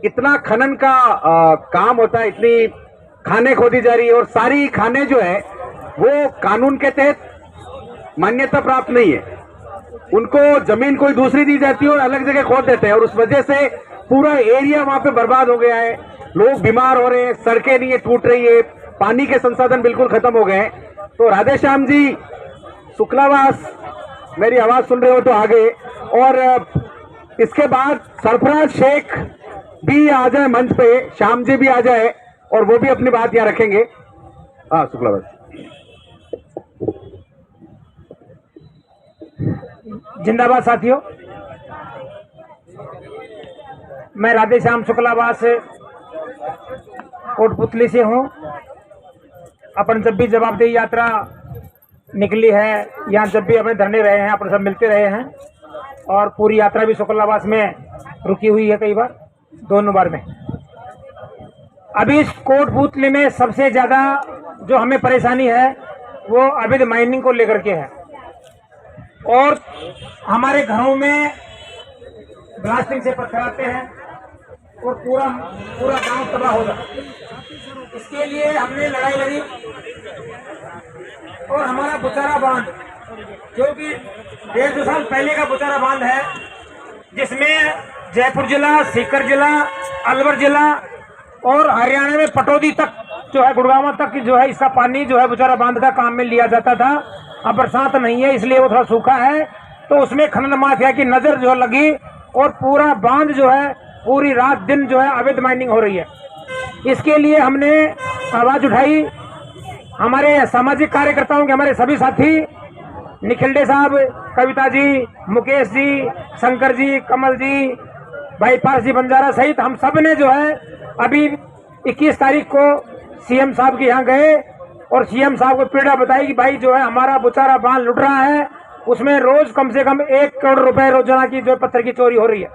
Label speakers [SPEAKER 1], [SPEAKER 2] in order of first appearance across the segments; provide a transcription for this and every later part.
[SPEAKER 1] इतना खनन का काम होता है, इतनी खाने खोदी जा रही है और सारी खाने जो है वो कानून के तहत मान्यता प्राप्त नहीं है। उनको जमीन कोई दूसरी दी जाती है और अलग जगह खोद देते हैं और उस वजह से पूरा एरिया वहां पे बर्बाद हो गया है। लोग बीमार हो रहे हैं, सड़कें नहीं है, टूट रही है, पानी के संसाधन बिल्कुल खत्म हो गए हैं। तो राधेश्याम जी शुक्लावास, मेरी आवाज सुन रहे हो तो आगे, और इसके बाद सरफराज शेख भी आ जाए मंच पे, श्याम जी भी आ जाए और वो भी अपनी बात यहाँ रखेंगे। हाँ शुक्लावास।
[SPEAKER 2] जिंदाबाद साथियों, मैं राधेश्याम शुक्लावास कोटपुतली से हूँ। अपन जब भी जवाबदेही यात्रा निकली है, यहाँ जब भी अपने धरने रहे हैं, अपन सब मिलते रहे हैं और पूरी यात्रा भी शुक्लावास में रुकी हुई है, कई बार, दोनों बार में। अभी इस कोटपुतली में सबसे ज्यादा जो हमें परेशानी है वो अवैध माइनिंग को लेकर के है और हमारे घरों में ब्लास्टिंग से पत्थर आते हैं और पूरा गांव तबाह हो जाता है। इसके लिए हमने लड़ाई लड़ी और हमारा बुचारा बांध, जो कि 1.5-2 साल पहले का बुचारा बांध है, जिसमें जयपुर जिला, सीकर जिला, अलवर जिला और हरियाणा में पटौदी तक जो है, गुड़गांव तक जो है, इसका पानी जो है बुचारा बांध का काम में लिया जाता था। अब बरसात नहीं है इसलिए वो थोड़ा सूखा है, तो उसमें खनन माफिया की नजर जो लगी और पूरा बांध जो है पूरी रात दिन जो है अवैध माइनिंग हो रही है। इसके लिए हमने आवाज उठाई। हमारे सामाजिक कार्यकर्ताओं के हमारे सभी साथी, निखिलडे साहब, कविता जी, मुकेश जी, शंकर जी, कमल जी, भाई पारसी बंजारा सहित हम सब ने जो है अभी 21 तारीख को सीएम साहब के यहाँ गए और सीएम साहब को पीड़ा बताई कि भाई जो है हमारा बुचारा बांध लुट रहा है, उसमें रोज कम से कम 1 करोड़ रुपए रोजाना की जो पत्थर की चोरी हो रही है।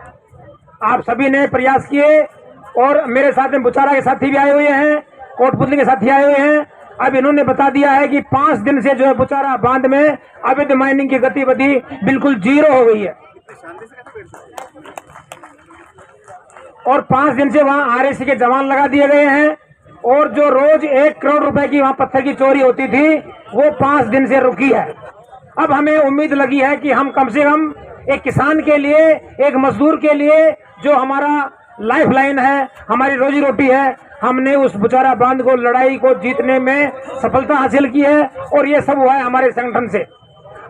[SPEAKER 2] आप सभी ने प्रयास किए और मेरे साथ में बुचारा के साथी भी आए हुए हैं, कोटपुतली के साथी आए हुए हैं। अब इन्होंने बता दिया है कि 5 दिन से जो है बुचारा बांध में अवैध माइनिंग की गतिविधि बिल्कुल 0 हो गई है और 5 दिन से वहां आरएसी के जवान लगा दिए गए हैं और जो रोज 1 करोड़ रुपए की वहां पत्थर की चोरी होती थी वो 5 दिन से रुकी है। अब हमें उम्मीद लगी है कि हम कम से कम एक किसान के लिए, एक मजदूर के लिए, जो हमारा लाइफ लाइन है, हमारी रोजी रोटी है, हमने उस बुचारा बांध को, लड़ाई को जीतने में सफलता हासिल की है और ये सब हुआ है हमारे संगठन से।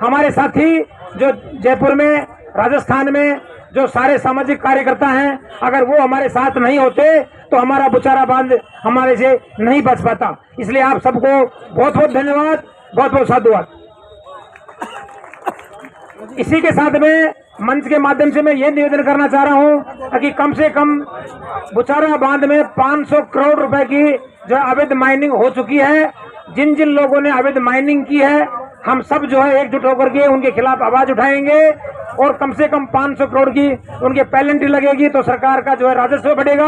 [SPEAKER 2] हमारे साथी जो जयपुर में, राजस्थान में जो सारे सामाजिक कार्यकर्ता हैं, अगर वो हमारे साथ नहीं होते तो हमारा बुचारा बांध हमारे से नहीं बच पाता। इसलिए आप सबको बहुत बहुत धन्यवाद, बहुत बहुत साधुवाद। इसी के साथ में मंच के माध्यम से मैं ये निवेदन करना चाह रहा हूँ कि कम से कम बुचारा बांध में 500 करोड़ रुपए की जो अवैध माइनिंग हो चुकी है। जिन जिन लोगों ने अवैध माइनिंग की है, हम सब जो है एकजुट होकर के उनके खिलाफ आवाज उठाएंगे और कम से कम 500 करोड़ की उनके पेनल्टी लगेगी तो सरकार का जो है राजस्व बढ़ेगा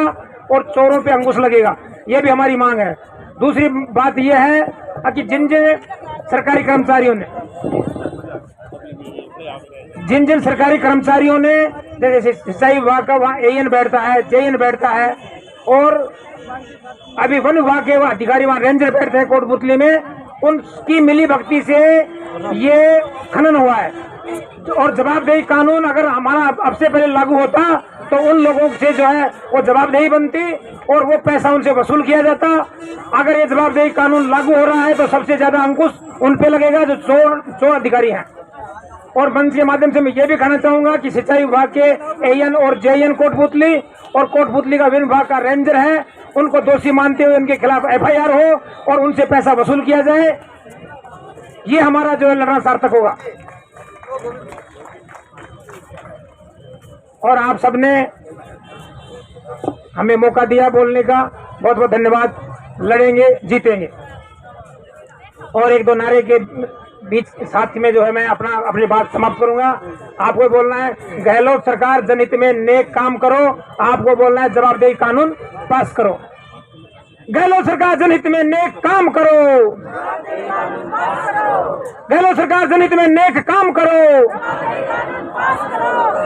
[SPEAKER 2] और चोरों पे अंकुश लगेगा। ये भी हमारी मांग है। दूसरी बात यह है कि जिन जिन सरकारी कर्मचारियों ने जैसे सिंचाई विभाग का वहाँ एएन बैठता है, जेएन बैठता है और अभी वन विभाग के अधिकारी वहाँ रेंजर बैठते हैं कोटपुतली में, उनकी मिली भक्ति से ये खनन हुआ है। और जवाबदेही कानून अगर हमारा अब से पहले लागू होता तो उन लोगों से जो है वो जवाबदेही बनती और वो पैसा उनसे वसूल किया जाता। अगर ये जवाबदेही कानून लागू हो रहा है तो सबसे ज्यादा अंकुश उन पे लगेगा जो चोर अधिकारी हैं। और मंच के माध्यम से मैं ये भी कहना चाहूंगा कि सिंचाई विभाग के एएन और जेएन कोटपुतली और कोटपुतली का वन विभाग का रेंजर है, उनको दोषी मानते हुए उनके खिलाफ एफआईआर हो और उनसे पैसा वसूल किया जाए। ये हमारा जो है लड़ना सार्थक होगा। और आप सबने हमें मौका दिया बोलने का, बहुत बहुत धन्यवाद। लड़ेंगे, जीतेंगे। और 1-2 नारे के बीच साथ में जो है मैं अपनी बात समाप्त करूंगा। आपको बोलना है गहलोत सरकार जनहित में नेक काम करो, आपको बोलना है जवाबदेही कानून पास करो। गहलोत सरकार जनहित में नेक काम करो, गहलोत सरकार जनहित में नेक काम करो।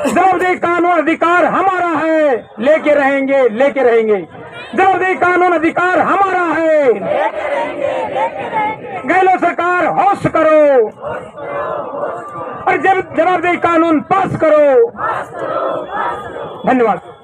[SPEAKER 2] जवाबदेही कानून अधिकार हमारा है, लेके रहेंगे, लेके रहेंगे। जवाबदेही कानून अधिकार हमारा है, गहलोत सरकार होश करो और जब जवाबदेही कानून पास करो। धन्यवाद।